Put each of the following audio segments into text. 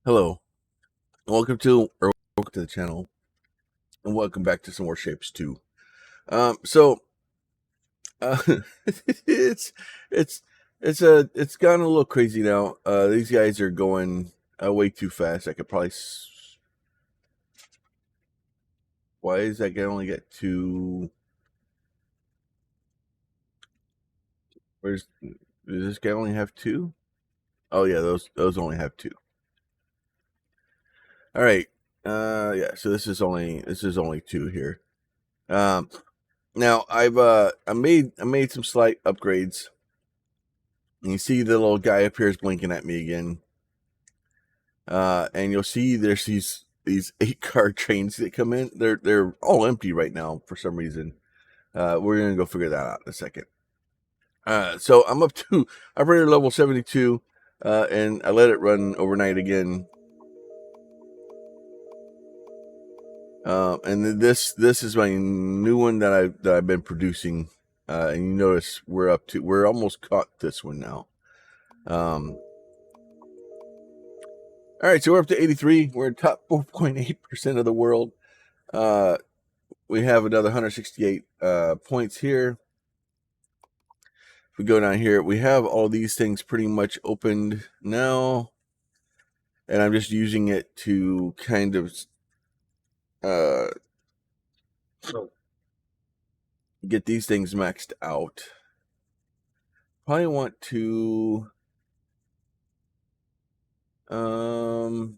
Hello, welcome to the channel, and welcome back to some more Shapes 2. So uh, it's it's it's gone a little crazy now. These guys are going way too fast. I could probably. Why is that guy only get two? Does this guy only have two? Oh yeah, those only have two. All right. Yeah. So this is only two here. Now I made some slight upgrades. And you see the little guy up here is blinking at me again. And you'll see there's these 8-car trains that come in. They're all empty right now for some reason. We're gonna go figure that out in a second. So I'm up to operator level 72, and I let it run overnight again. And this is my new one that I've been producing. And you notice we're almost caught this one now. All right, so we're up to 83. We're in top 4.8% of the world. We have another 168 points here. If we go down here, we have all these things pretty much opened now. And I'm just using it to kind of get these things maxed out. Probably want to we'll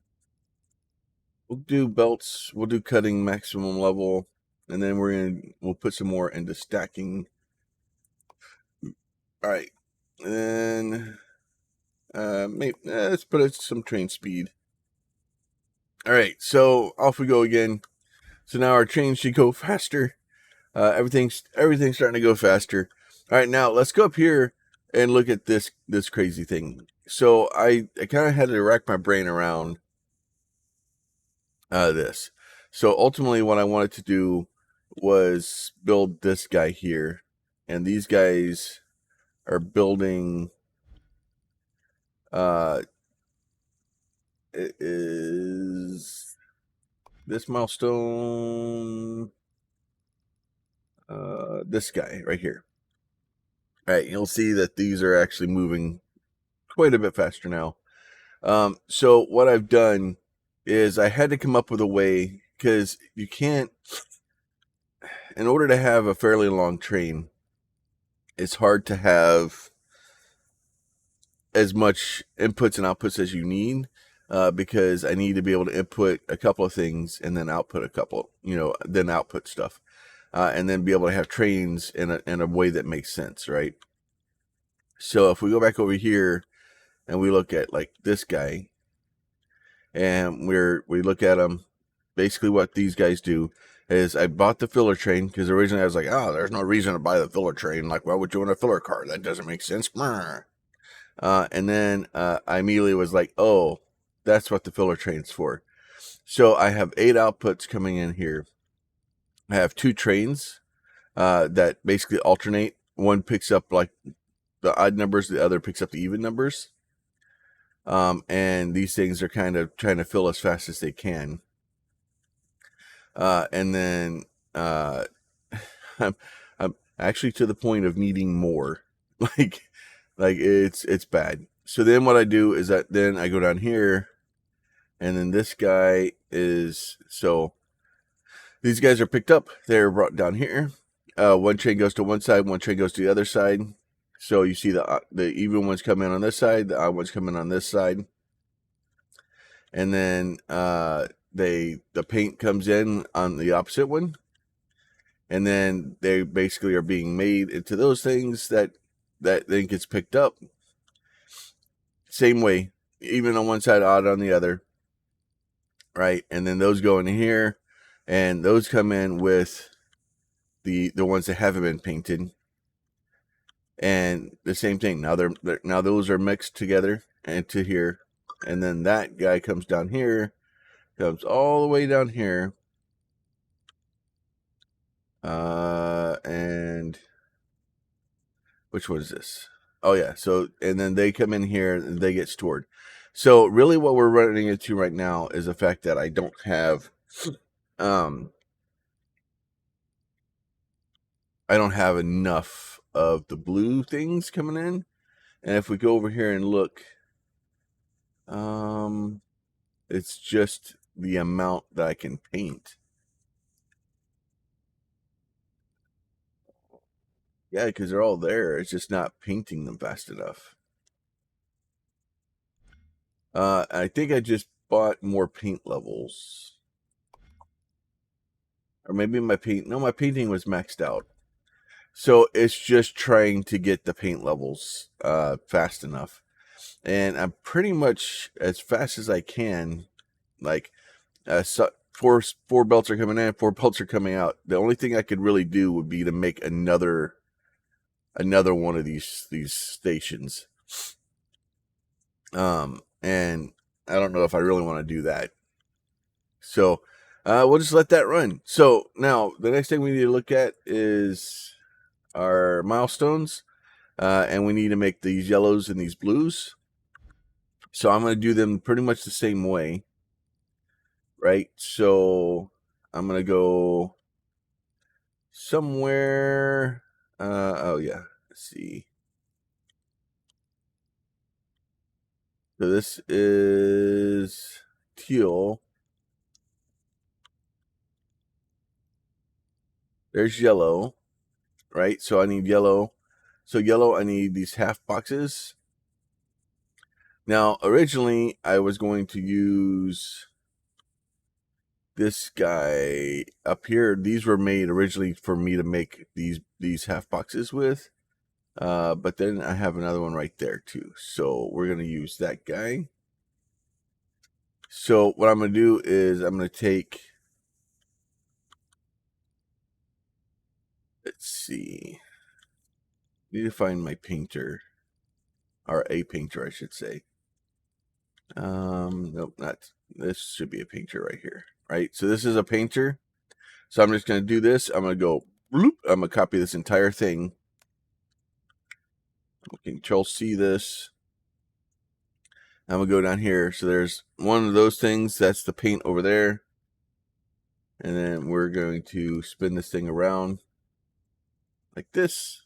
do belts, we'll do cutting maximum level, and then we'll put some more into stacking. All right, and then maybe let's put it some train speed. All right, so off we go again. So now our train should go faster. Everything's starting to go faster. All right, now let's go up here and look at this crazy thing. So I kind of had to rack my brain around this. So ultimately, what I wanted to do was build this guy here, and these guys are building. It is this milestone. This guy right here. All right, you'll see that these are actually moving quite a bit faster now. So what I've done is I had to come up with a way, because you can't, in order to have a fairly long train, it's hard to have as much inputs and outputs as you need, because I need to be able to input a couple of things and then output a couple, then output stuff. And then be able to have trains in a way that makes sense, right? So if we go back over here and we look at like this guy, and we look at them, basically what these guys do is I bought the filler train, because originally I was like, oh, there's no reason to buy the filler train. Like, why would you want a filler car? That doesn't make sense. And then I immediately was like, oh, that's what the filler train's for. So I have 8 outputs coming in here. I have 2 trains that basically alternate. One picks up like the odd numbers, the other picks up the even numbers. And these things are kind of trying to fill as fast as they can. And then I'm actually to the point of needing more. like it's bad. So then what I do is that then I go down here, and then this guy is, so these guys are picked up. They're brought down here. One train goes to one side, one train goes to the other side. So you see the even ones come in on this side, the odd ones come in on this side. And then the paint comes in on the opposite one. And then they basically are being made into those things that then gets picked up. Same way, even on one side, odd on the other. Right? And then those go in here, and those come in with the ones that haven't been painted. And the same thing. Now now those are mixed together into here, and then that guy comes down here, comes all the way down here, and which one is this? Oh yeah. So and then they come in here and they get stored. So really what we're running into right now is the fact that I don't have enough of the blue things coming in. And if we go over here and look, it's just the amount that I can paint. Yeah, because they're all there. It's just not painting them fast enough. I think I just bought more paint levels. Or maybe my painting was maxed out. So it's just trying to get the paint levels fast enough. And I'm pretty much as fast as I can. Like, so four belts are coming in, 4 belts are coming out. The only thing I could really do would be to make another one of these stations. And I don't know if I really want to do that. So we'll just let that run. So now the next thing we need to look at is our milestones. And we need to make these yellows and these blues. So I'm going to do them pretty much the same way. Right? So I'm going to go somewhere. Oh, yeah. Let's see. So this is teal. There's yellow, right? So I need yellow. So yellow, I need these half boxes. Now, originally, I was going to use this guy up here. These were made originally for me to make these half boxes with. But then I have another one right there too. So we're going to use that guy. So what I'm going to do is I'm going to take, let's see, I need to find my painter, or a painter, I should say. Nope, not, this should be a painter right here, right? So this is a painter. So I'm just going to do this. I'm going to go, bloop, I'm going to copy this entire thing. Control C this. I'm going to go down here. So there's one of those things. That's the paint over there. And then we're going to spin this thing around like this.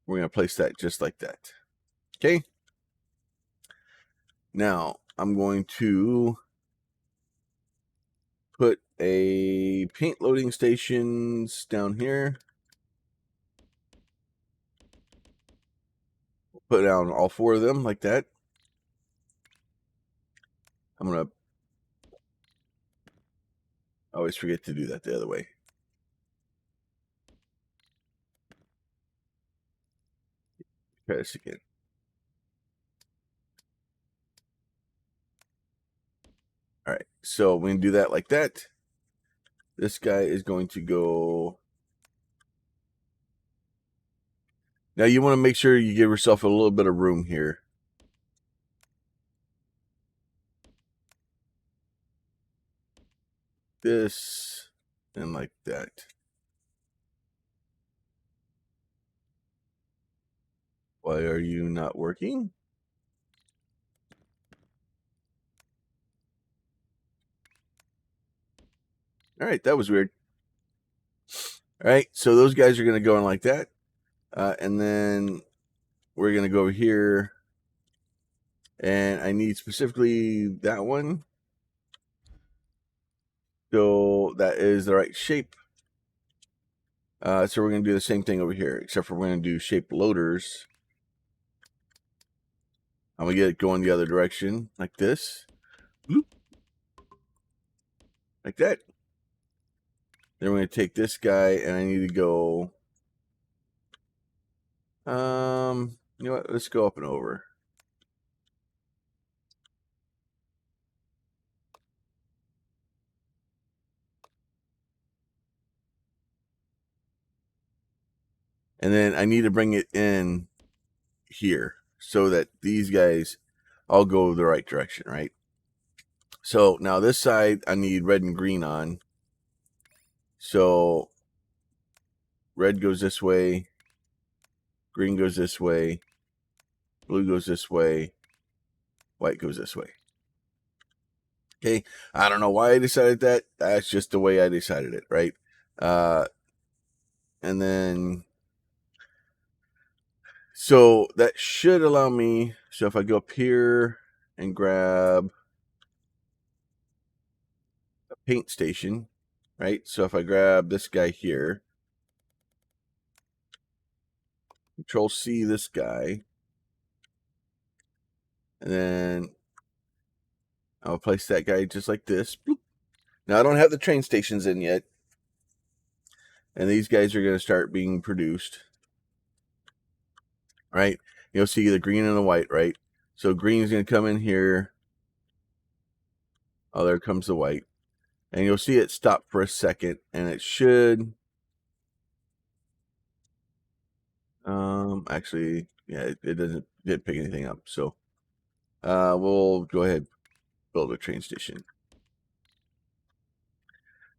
We're going to place that just like that. Okay. Now I'm going to put a paint loading stations down here. Put down all 4 of them like that. I'm going to always forget to do that the other way. Try this again. All right, so we're going to do that like that. This guy is going to go. Now you want to make sure you give yourself a little bit of room here. This and like that. Why are you not working? All right, that was weird. All right, so those guys are going to go in like that. And then we're going to go over here. And I need specifically that one. So that is the right shape. So we're going to do the same thing over here, except for we're going to do shape loaders. I'm going to get it going the other direction, like this. Bloop. Like that. Then we're going to take this guy, and I need to go... you know what? Let's go up and over. And then I need to bring it in here so that these guys all go the right direction, right? So now this side, I need red and green on. So red goes this way, green goes this way, blue goes this way, white goes this way. Okay, I don't know why I decided that. That's just the way I decided it, right? And then, so that should allow me, so if I go up here and grab a paint station, right? So if I grab this guy here, Control C this guy, and then I'll place that guy just like this. Boop. Now I don't have the train stations in yet, and these guys are going to start being produced, right? You'll see the green and the white, right? So green is going to come in here. Oh, there comes the white. And you'll see it stop for a second, and it should actually, yeah, it didn't pick anything up. So we'll go ahead and build a train station.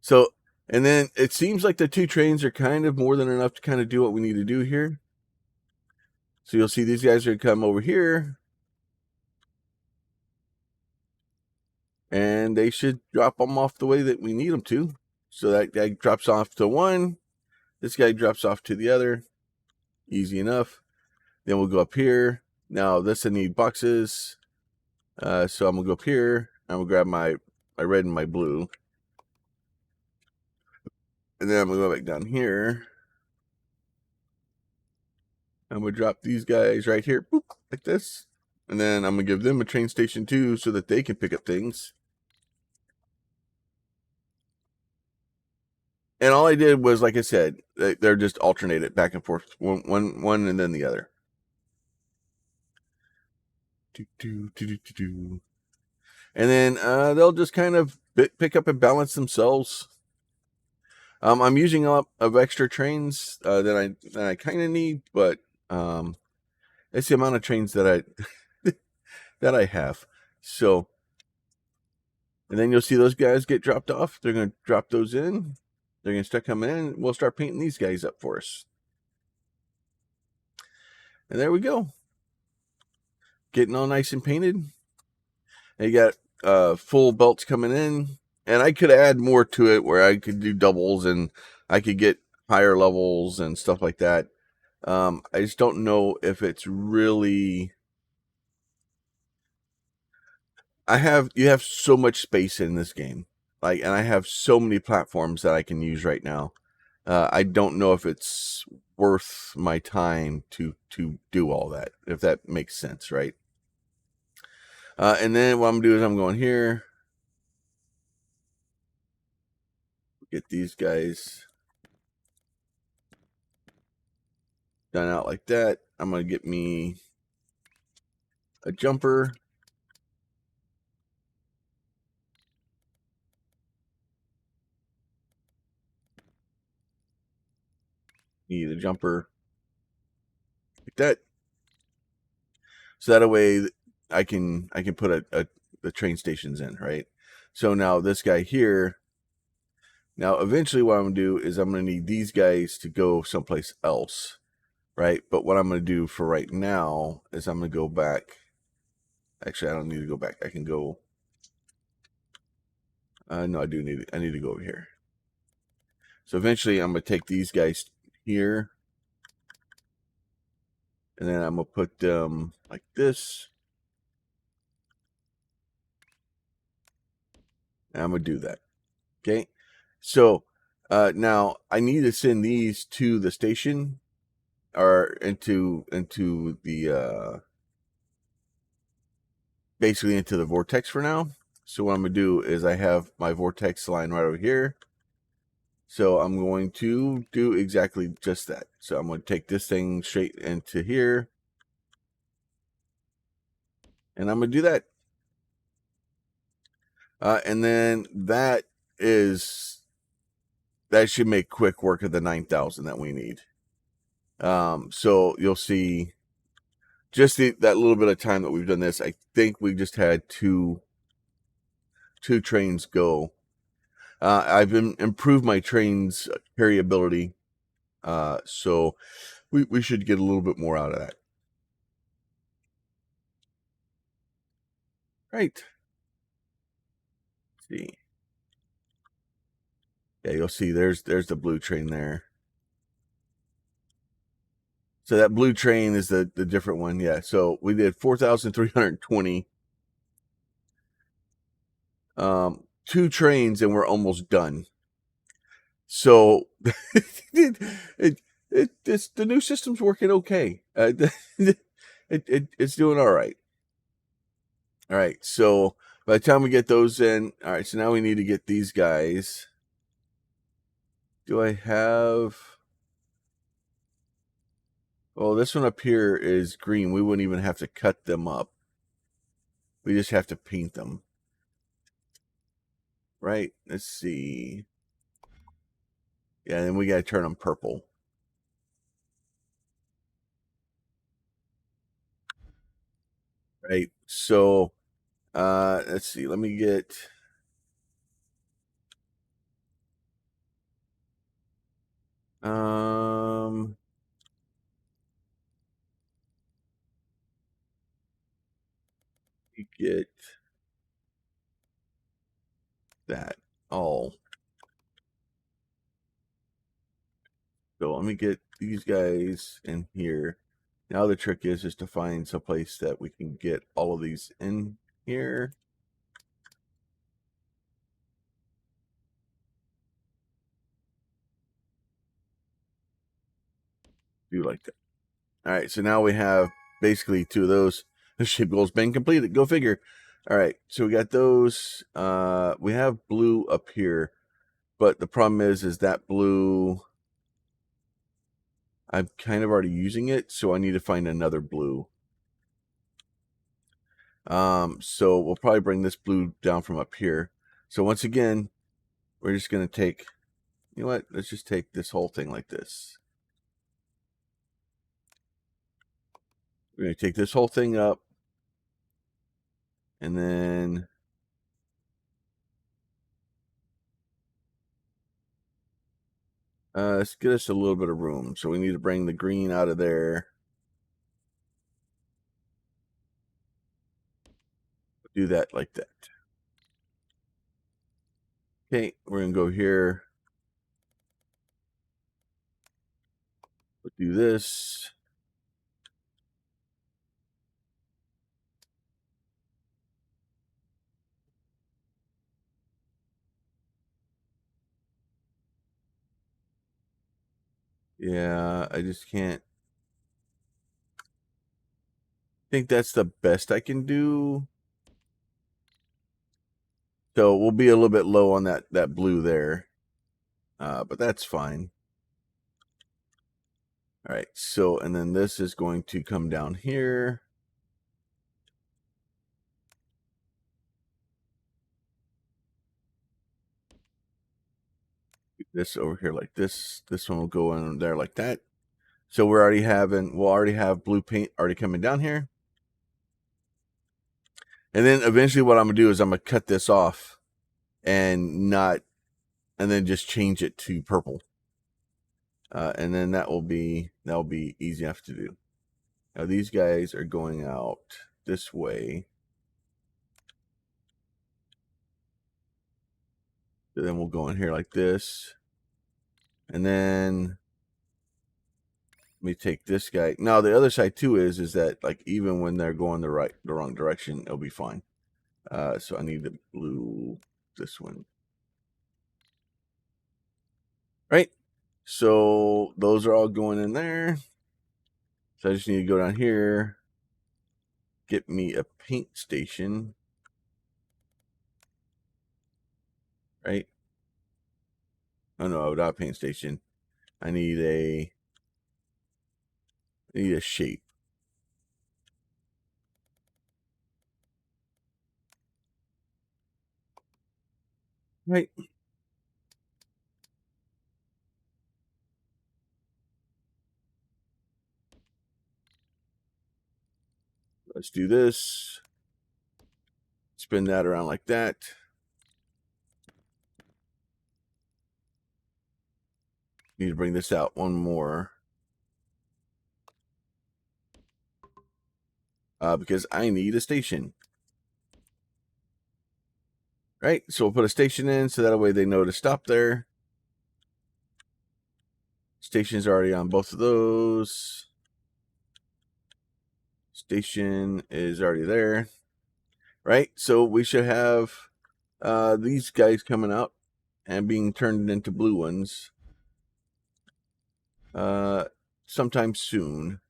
So, and then it seems like the 2 trains are kind of more than enough to kind of do what we need to do here. So you'll see these guys are going to come over here, and they should drop them off the way that we need them to. So that guy drops off to one, this guy drops off to the other. Easy enough. Then we'll go up here. Now this I need boxes. So I'm gonna go up here. I'm gonna grab my red and my blue. And then I'm gonna go back down here. I'm gonna drop these guys right here, boop, like this. And then I'm gonna give them a train station too, so that they can pick up things. And all I did was, like I said, they're just alternated back and forth, one and then the other. And then they'll just kind of pick up and balance themselves. I'm using a lot of extra trains that I kind of need, but it's the amount of trains that I that I have. So, and then you'll see those guys get dropped off. They're going to drop those in. They're going to start coming in. We'll start painting these guys up for us. And there we go. Getting all nice and painted. And you got full belts coming in. And I could add more to it where I could do doubles and I could get higher levels and stuff like that. I just don't know if it's really... you have so much space in this game. And I have so many platforms that I can use right now. I don't know if it's worth my time to do all that, if that makes sense, right? And then what I'm gonna do is I'm going here, get these guys done out like that. I'm gonna get me a jumper. Need a jumper like that. So that way I can put the train stations in, right? So now this guy here, now eventually what I'm gonna do is I'm gonna need these guys to go someplace else, right? But what I'm gonna do for right now is I'm gonna go back. Actually, I don't need to go back. I can go. No, I need to go over here. So eventually I'm gonna take these guys here, and then I'm gonna put them like this. And I'm gonna do that. Okay. So now I need to send these to the station or into the basically into the vortex for now. So what I'm gonna do is I have my vortex line right over here. So I'm going to do exactly just that. So I'm going to take this thing straight into here. And I'm going to do that. And then that should make quick work of the 9,000 that we need. So you'll see just that little bit of time that we've done this. I think we just had two trains go. I've improved my train's carryability. So we should get a little bit more out of that. Right. Let's see. Yeah, you'll see there's the blue train there. So that blue train is the different one. Yeah. So we did 4,320. 2 trains and we're almost done. So it's the new system's working okay. It's doing all right. All right. So by the time we get those in, all right. So now we need to get these guys. Do I have? Oh, this one up here is green. We wouldn't even have to cut them up. We just have to paint them. Right. Let's see. Yeah, and we got to turn them purple. Right. So, let's see. Let me get. You get that all. So let me get these guys in here. Now the trick is just to find some place that we can get all of these in here. Do like that. All right, so now we have basically 2 of those. The shape goal's been completed. Go figure. All right, so we got those. We have blue up here, but the problem is that blue, I'm kind of already using it, so I need to find another blue. So we'll probably bring this blue down from up here. So once again, we're just going to take, you know what? Let's just take this whole thing like this. We're going to take this whole thing up. And then let's get us a little bit of room. So we need to bring the green out of there. Do that like that. Okay, we're going to go here. We'll do this. Yeah, I just can't. I think that's the best I can do. So we'll be a little bit low on that blue there. But that's fine. All right, so, and then this is going to come down here. This over here like this. This one will go in there like that. So we'll already have blue paint already coming down here. And then eventually what I'm going to do is I'm going to cut this off and then just change it to purple. And then that'll be easy enough to do. Now these guys are going out this way. So then we'll go in here like this. And then let me take this guy. Now the other side too is that like even when they're going the wrong direction, it'll be fine. So I need the blue, this one. Right. So those are all going in there. So I just need to go down here, get me a paint station. Right. Oh no, not a paint station. I need a shape. Right. Let's do this. Spin that around like that. Need to bring this out one more. Because I need a station. Right, so we'll put a station in so that way they know to stop there. Station's already on both of those. Station is already there. Right, so we should have these guys coming out and being turned into blue ones sometime soon.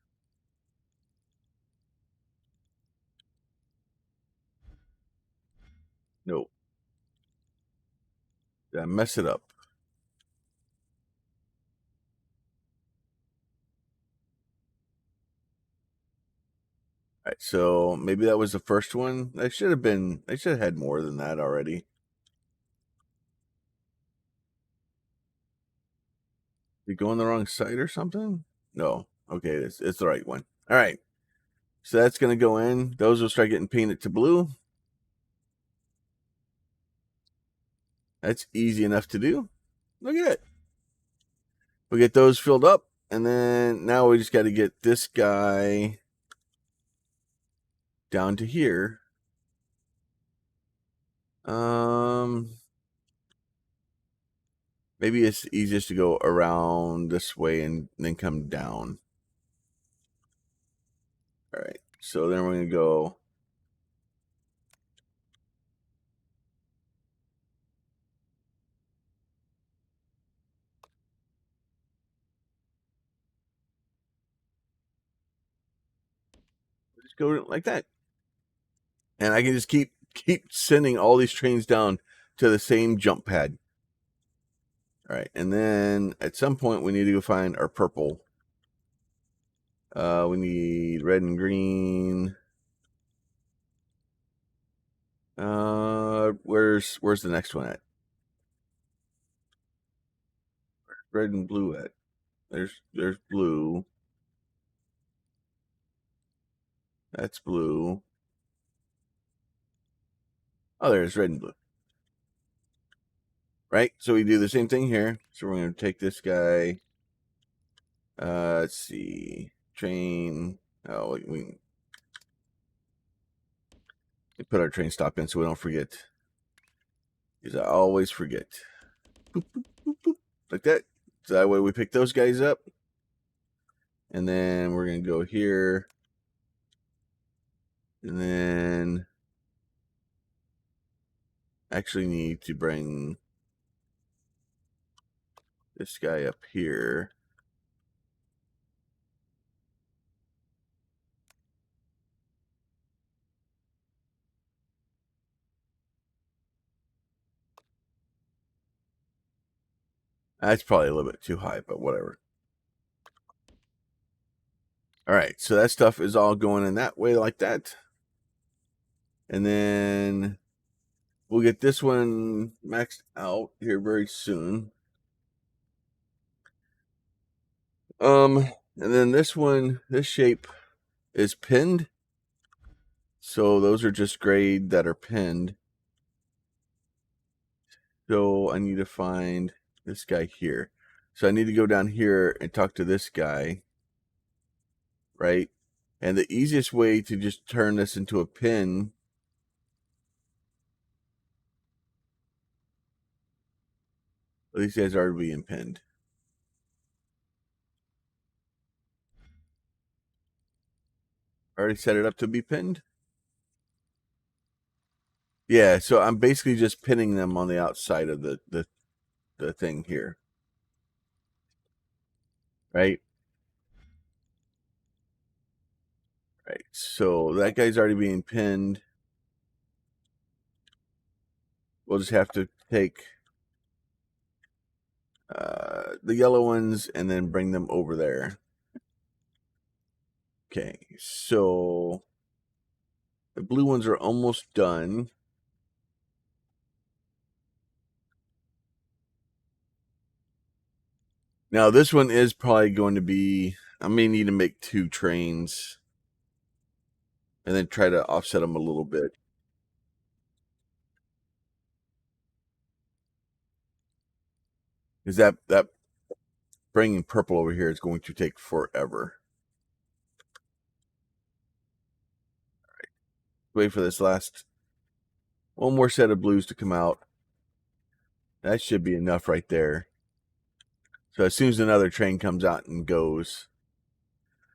No. Did I mess it up? All right, so maybe that was the first one. I should have had more than that already. Did it go on the wrong side or something? No. Okay, it's the right one. All right. So that's going to go in. Those will start getting painted to blue. That's easy enough to do. Look at it. We get those filled up. And then now we just got to get this guy down to here. Maybe it's easiest to go around this way and then come down. All right. So then we're going to go. Just go like that. And I can just keep sending all these trains down to the same jump pad. All right. And then at some point we need to go find our purple. We need red and green. Where's the next one at? Red and blue at? There's blue. That's blue. Oh, there's red and blue. Right? So we do the same thing here. So we're going to take this guy. Let's see. Train. Oh, we put our train stop in so we don't forget. Because I always forget. Boop, boop, boop, boop. Like that. So that way we pick those guys up. And then we're going to go here. And then actually need to bring this guy up here. That's probably a little bit too high, but whatever. All right, so that stuff is all going in that way like that. And then we'll get this one maxed out here very soon. And then this one, this shape is pinned. So those are just grade that are pinned. So I need to find this guy here. So I need to go down here and talk to this guy. Right? And the easiest way to just turn this into a pin these guys are being pinned. Already set it up to be pinned. Yeah, so I'm basically just pinning them on the outside of the thing here. Right? Right. So that guy's already being pinned. We'll just have to take the yellow ones and then bring them over there. Okay, so the blue ones are almost done. Now this one is probably going to be, I may need to make 2 trains and then try to offset them a little bit. Because that bringing purple over here is going to take forever. All right. Wait for this last one more set of blues to come out. That should be enough right there. So as soon as another train comes out and goes,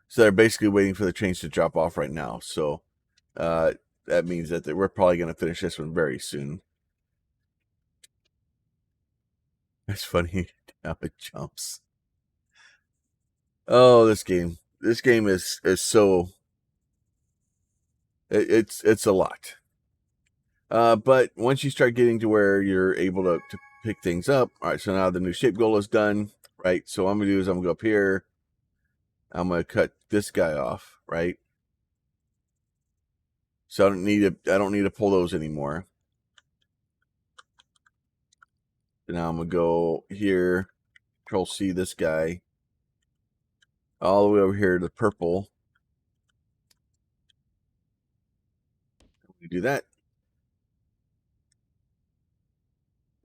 so they're basically waiting for the trains to drop off right now. So that means that we're probably going to finish this one very soon. That's funny how it jumps. Oh, this game is so it's a lot. But once you start getting to where you're able to pick things up, all right. So now the new shape goal is done, right? So what I'm gonna do is I'm gonna go up here. I'm gonna cut this guy off, right? So I don't need to pull those anymore. So now I'm gonna go here, Control C this guy, all the way over here to the purple. We do that.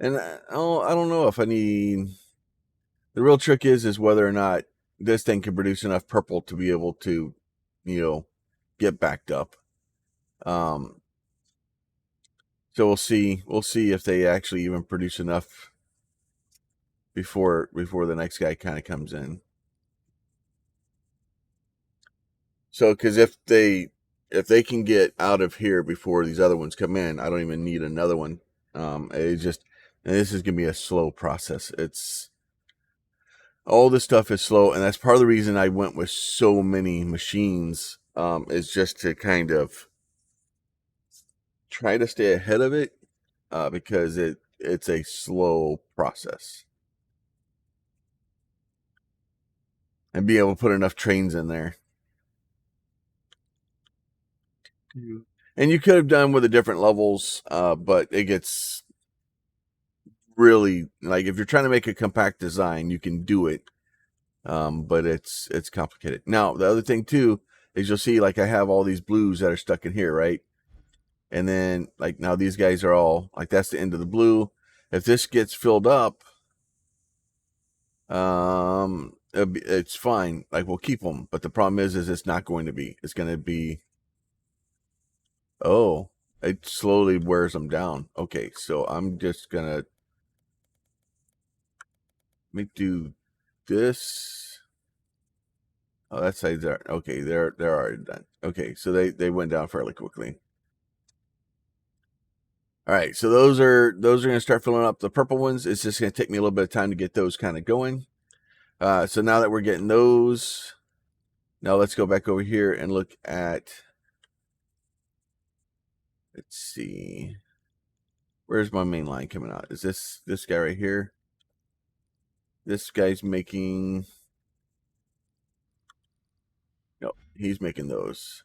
And I don't know if I need. The real trick is whether or not this thing can produce enough purple to be able to, get backed up. So we'll see if they actually even produce enough before the next guy kind of comes in. So because if they can get out of here before these other ones come in, I don't even need another one. And this is gonna be a slow process. All this stuff is slow, and that's part of the reason I went with so many machines. Is just to kind of try to stay ahead of it, because it's a slow process, and be able to put enough trains in there. And you could have done with the different levels, but it gets really, like, if you're trying to make a compact design, you can do it, but it's complicated. Now the other thing too is you'll see, like, I have all these blues that are stuck in here, right? And then, like, now these guys are all, like, that's the end of the blue. If this gets filled up, it's fine. Like, we'll keep them. But the problem is it's not going to be. It's going to be, oh, it slowly wears them down. Okay, so I'm just going to, let me do this. Oh, that side's there. Okay, they're already done. Okay, so they went down fairly quickly. All right, so those are going to start filling up. The purple ones, it's just going to take me a little bit of time to get those kind of going. So now that we're getting those, now let's go back over here and look at, let's see, where's my main line coming out? Is this guy right here? This guy's making, no, he's making those.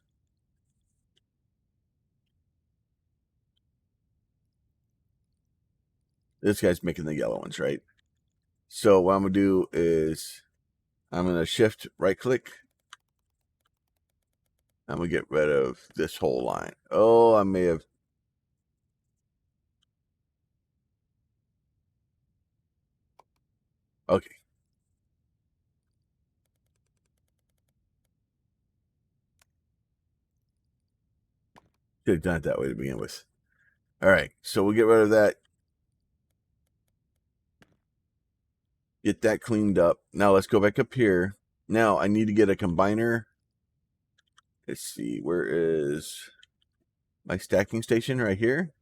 This guy's making the yellow ones, right? So what I'm going to do is I'm going to shift right click. I'm going to get rid of this whole line. Oh, I may have. Okay. Could have done it that way to begin with. All right. So we'll get rid of that. Get that cleaned up. Now let's go back up here. Now I need to get a combiner. Let's see, where is my stacking station? Right here.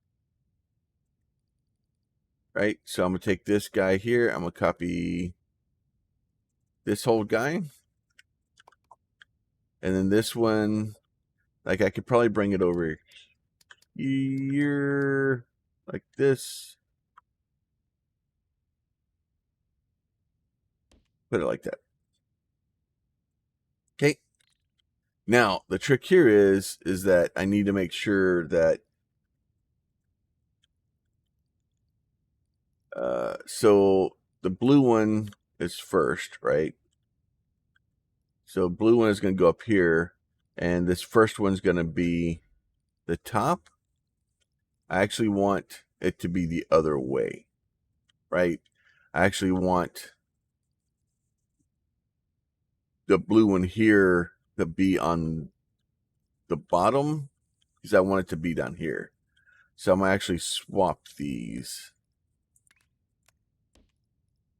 Right, so I'm going to take this guy here. I'm going to copy this whole guy. And then this one, like, I could probably bring it over here like this. Put it like that. Okay. Now, the trick here is that I need to make sure that so the blue one is first, right? So blue one is going to go up here, and this first one's going to be the top. I actually want it to be the other way, right? I actually want the blue one here to be on the bottom, because I want it to be down here. So I'm going to actually swap these.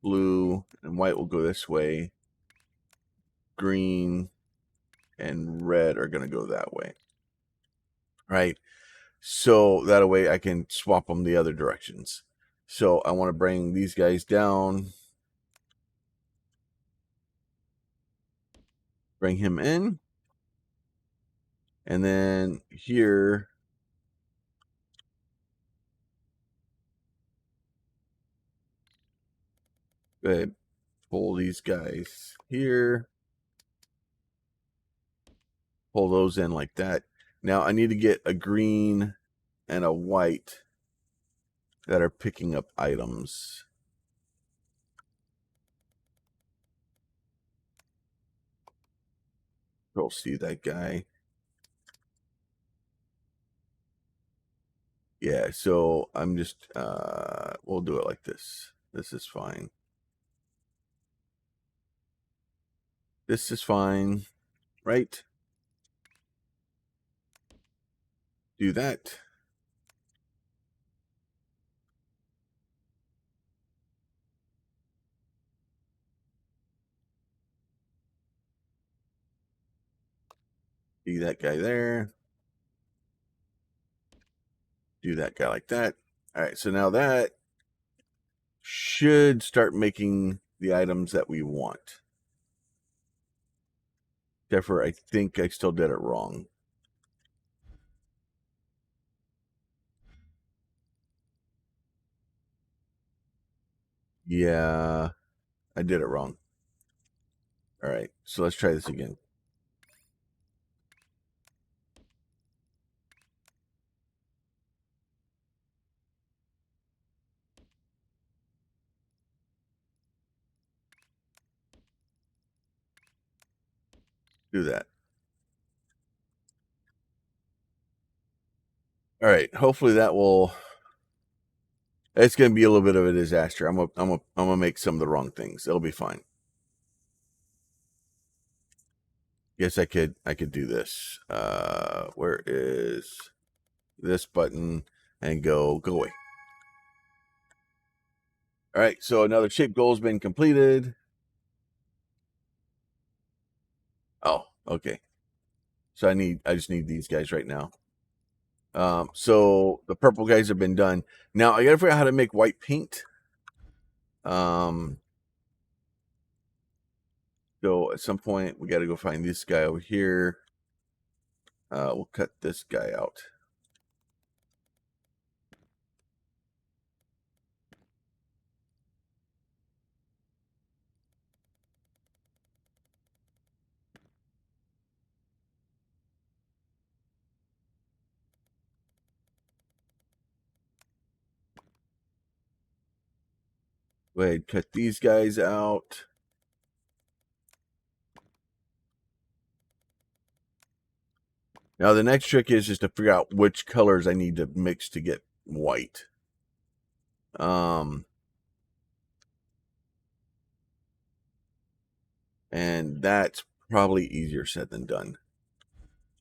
Blue and white will go this way. Green and red are going to go that way. Right? So that way I can swap them the other directions. So I want to bring these guys down. Bring him in. And then here, go ahead, pull these guys here. Pull those in like that. Now I need to get a green and a white that are picking up items. Control C that guy. Yeah, so I'm just, we'll do it like this. This is fine. This is fine, right? Do that. Do that guy there. Do that guy like that. All right, so now that should start making the items that we want. Therefore, I think I still did it wrong. Yeah, I did it wrong. All right, so let's try this again. Do that. All right, hopefully that will. It's going to be a little bit of a disaster. I'm gonna make some of the wrong things. It'll be fine. Guess I could do this. Where is this button? And go away. All right, so another shape goal has been completed. Oh, okay. So I just need these guys right now. So the purple guys have been done. Now I gotta figure out how to make white paint. So at some point we gotta go find this guy over here. We'll cut this guy out. Go ahead, cut these guys out. Now the next trick is just to figure out which colors I need to mix to get white. And that's probably easier said than done.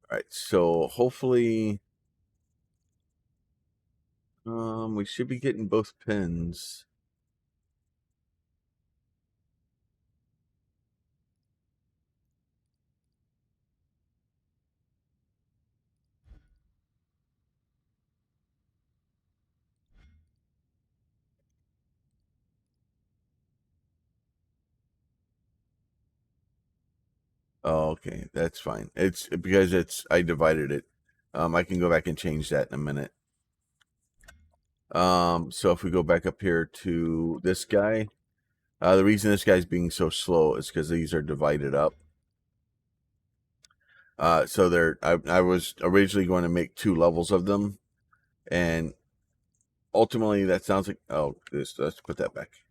All right, so hopefully we should be getting both pins. Oh, okay, that's fine. It's because I divided it. I can go back and change that in a minute. So if we go back up here to this guy, the reason this guy's being so slow is because these are divided up. So I was originally going to make 2 levels of them, and ultimately that sounds like, let's put that back.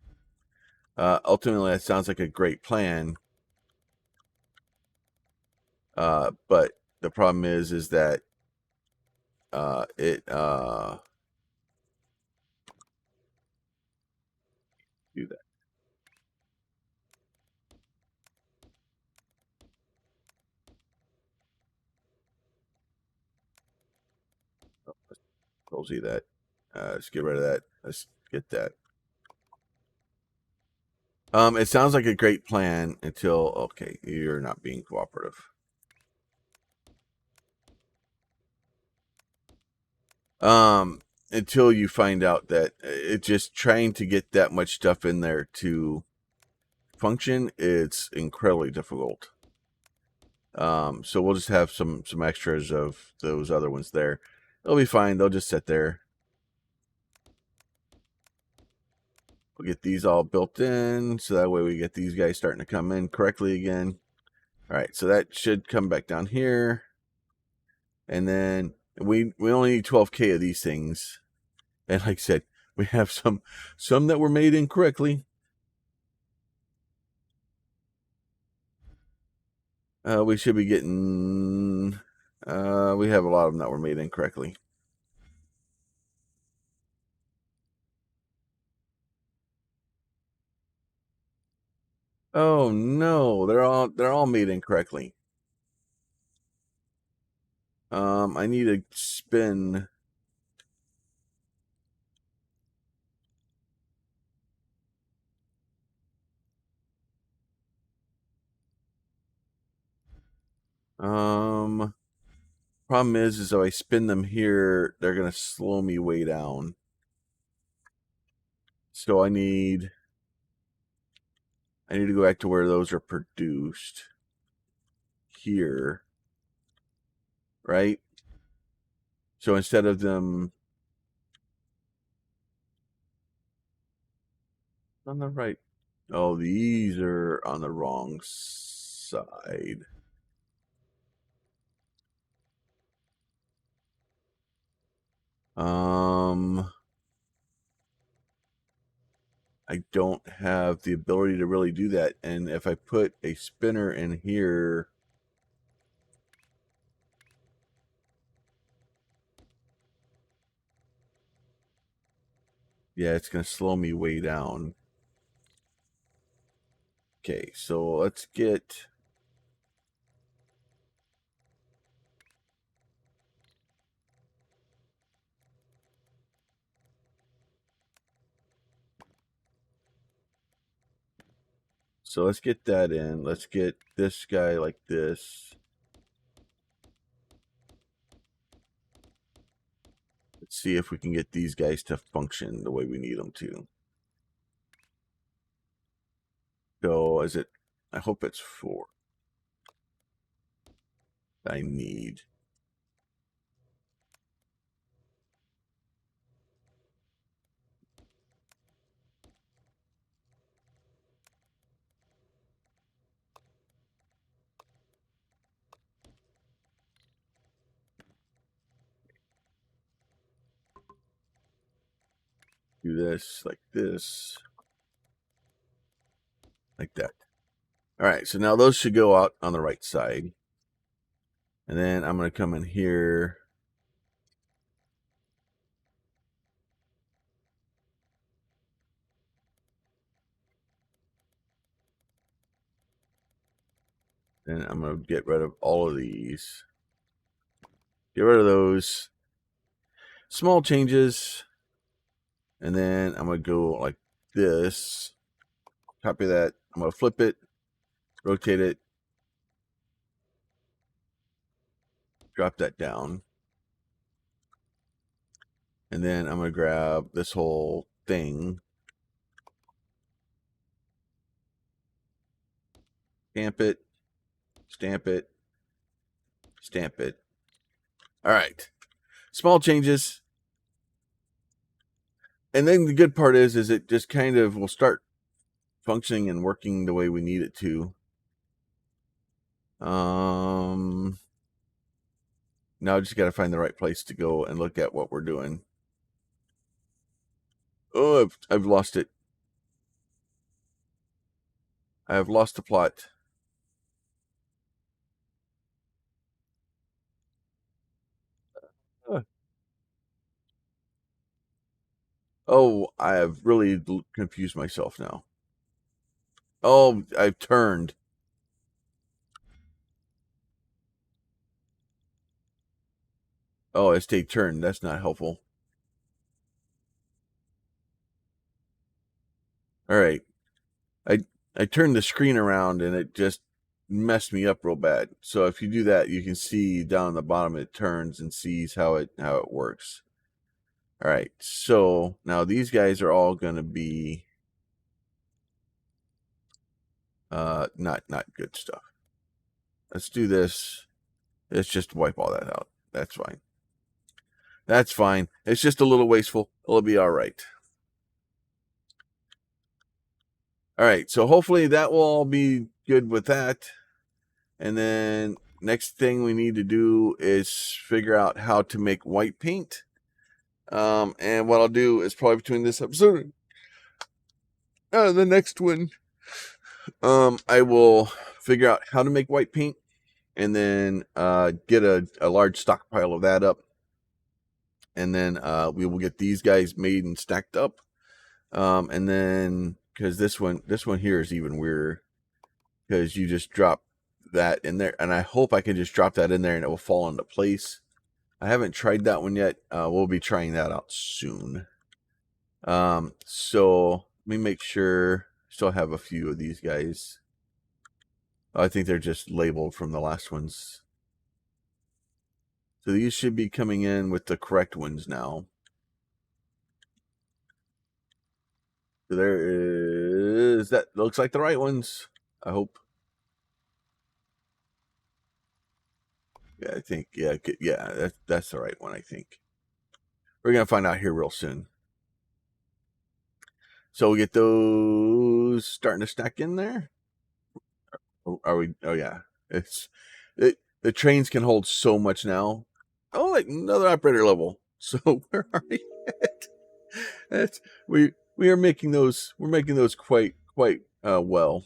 Ultimately that sounds like a great plan. But the problem is that do that. Control Z that. Let's get rid of that. Let's get that. It sounds like a great plan until, okay, you're not being cooperative. Until you find out that it's just trying to get that much stuff in there to function, it's incredibly difficult. So we'll just have some extras of those other ones there. They'll be fine. They'll just sit there. We'll get these all built in, so that way we get these guys starting to come in correctly again. All right, so that should come back down here. And then we only need 12K of these things. And like I said, we have some that were made incorrectly. We should be getting... we have a lot of them that were made incorrectly. Oh no, they're all made incorrectly. I need to spin. Problem is if I spin them here, they're gonna slow me way down. So I need to go back to where those are produced. Here. Right? So instead of them on the right. Oh, these are on the wrong side. I don't have the ability to really do that. And if I put a spinner in here, yeah, it's going to slow me way down. Okay, so let's get... So let's get that in. Let's get this guy like this. Let's see if we can get these guys to function the way we need them to. So is it... I hope it's 4. I need... do this, like that. All right, so now those should go out on the right side. And then I'm going to come in here. And I'm going to get rid of all of these. Get rid of those. Small changes. And then I'm going to go like this. Copy that. I'm going to flip it. Rotate it. Drop that down. And then I'm going to grab this whole thing. Stamp it. Stamp it. Stamp it. All right. Small changes. And then the good part is it just kind of will start functioning and working the way we need it to. Now I just got to find the right place to go and look at what we're doing. Oh, I've lost it. I have lost the plot. Oh, I have really confused myself now. Oh, I've turned. Oh, I stayed turned. That's not helpful. All right. I turned the screen around and it just messed me up real bad. So if you do that, you can see down the bottom it turns and sees how it works. All right. So now these guys are all going to be not good stuff. Let's do this. Let's just wipe all that out. That's fine. That's fine. It's just a little wasteful. It'll be all right. All right. So hopefully that will all be good with that. And then next thing we need to do is figure out how to make white paint. And what I'll do is probably between this episode and the next one, I will figure out how to make white paint and then get a large stockpile of that up. And then we will get these guys made and stacked up. And then, because this one here is even weirder, because you just drop that in there, and I hope I can just drop that in there and it will fall into place. I haven't tried that one yet. We'll be trying that out soon. So let me make sure. Still have a few of these guys. I think they're just labeled from the last ones. So these should be coming in with the correct ones now. So there is, that looks like the right ones, I hope. Yeah, I think, yeah, that's the right one, I think. We're going to find out here real soon. So we get those starting to stack in there. Are we? Oh, yeah. The trains can hold so much now. Oh, like another operator level. So where are you at? We are making those. We're making those quite well.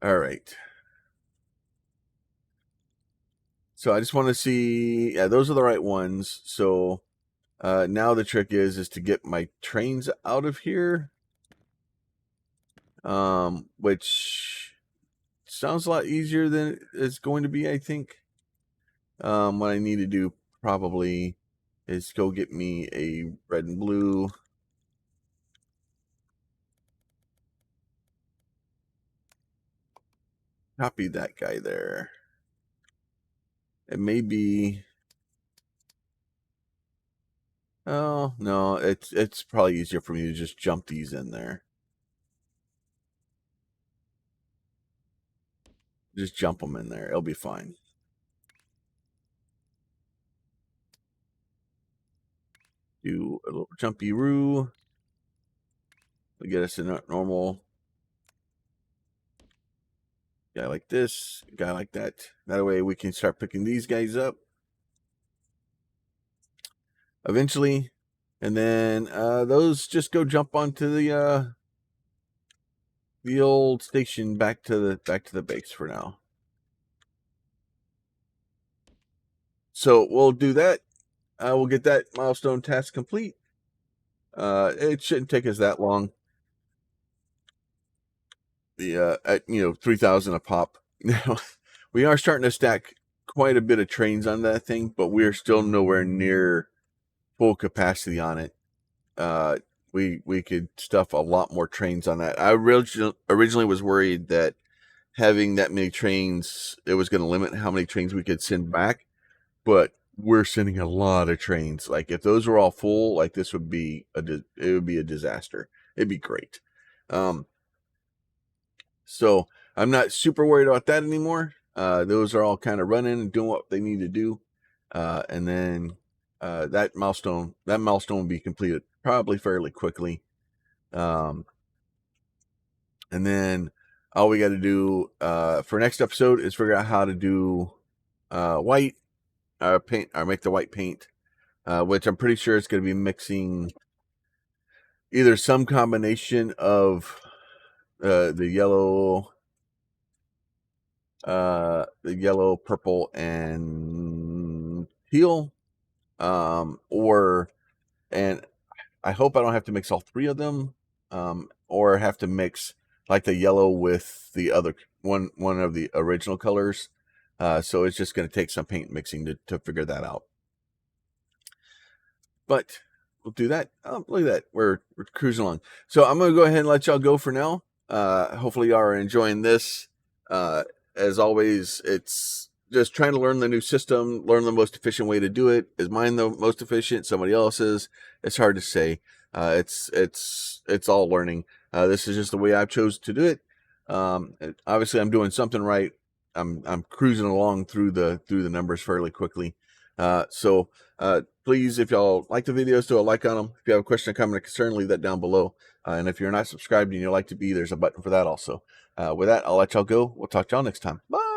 All right. So I just want to see. Yeah, those are the right ones. So now the trick is to get my trains out of here. Which sounds a lot easier than it's going to be, I think. What I need to do probably is go get me a red and blue. Copy that guy there. It may be. Oh no, it's probably easier for me to just jump these in there. Just jump them in there. It'll be fine. Do a little jumpy roo. We get us a normal guy like this, guy like that. That way we can start picking these guys up eventually, and then those just go jump onto the old station back to the base for now. So we'll do that. We'll get that milestone task complete. It shouldn't take us that long. The at 3,000 a pop. Now we are starting to stack quite a bit of trains on that thing, but we are still nowhere near full capacity on it. We could stuff a lot more trains on that. I originally was worried that having that many trains, it was going to limit how many trains we could send back, but we're sending a lot of trains. Like if those were all full, like this would be it would be a disaster. It'd be great. So I'm not super worried about that anymore. Those are all kind of running and doing what they need to do. And then that milestone will be completed probably fairly quickly. And then all we got to do for next episode is figure out how to do white paint, or make the white paint, which I'm pretty sure it's going to be mixing either some combination of the yellow, purple, and teal, and I hope I don't have to mix all three of them, or have to mix like the yellow with the other one of the original colors. So it's just going to take some paint mixing to figure that out. But we'll do that. Oh, look at that. We're cruising along. So I'm going to go ahead and let y'all go for now. Hopefully y'all are enjoying this. As always, it's just trying to learn the new system, learn the most efficient way to do it. Is mine the most efficient? Somebody else's? It's hard to say. It's all learning. This is just the way I've chosen to do it. Obviously I'm doing something right. I'm cruising along through the numbers fairly quickly. So please, if y'all like the videos, do a like on them. If you have a question, or comment, or concern, leave that down below. And if you're not subscribed and you'd like to be, there's a button for that also. With that, I'll let y'all go. We'll talk to y'all next time. Bye.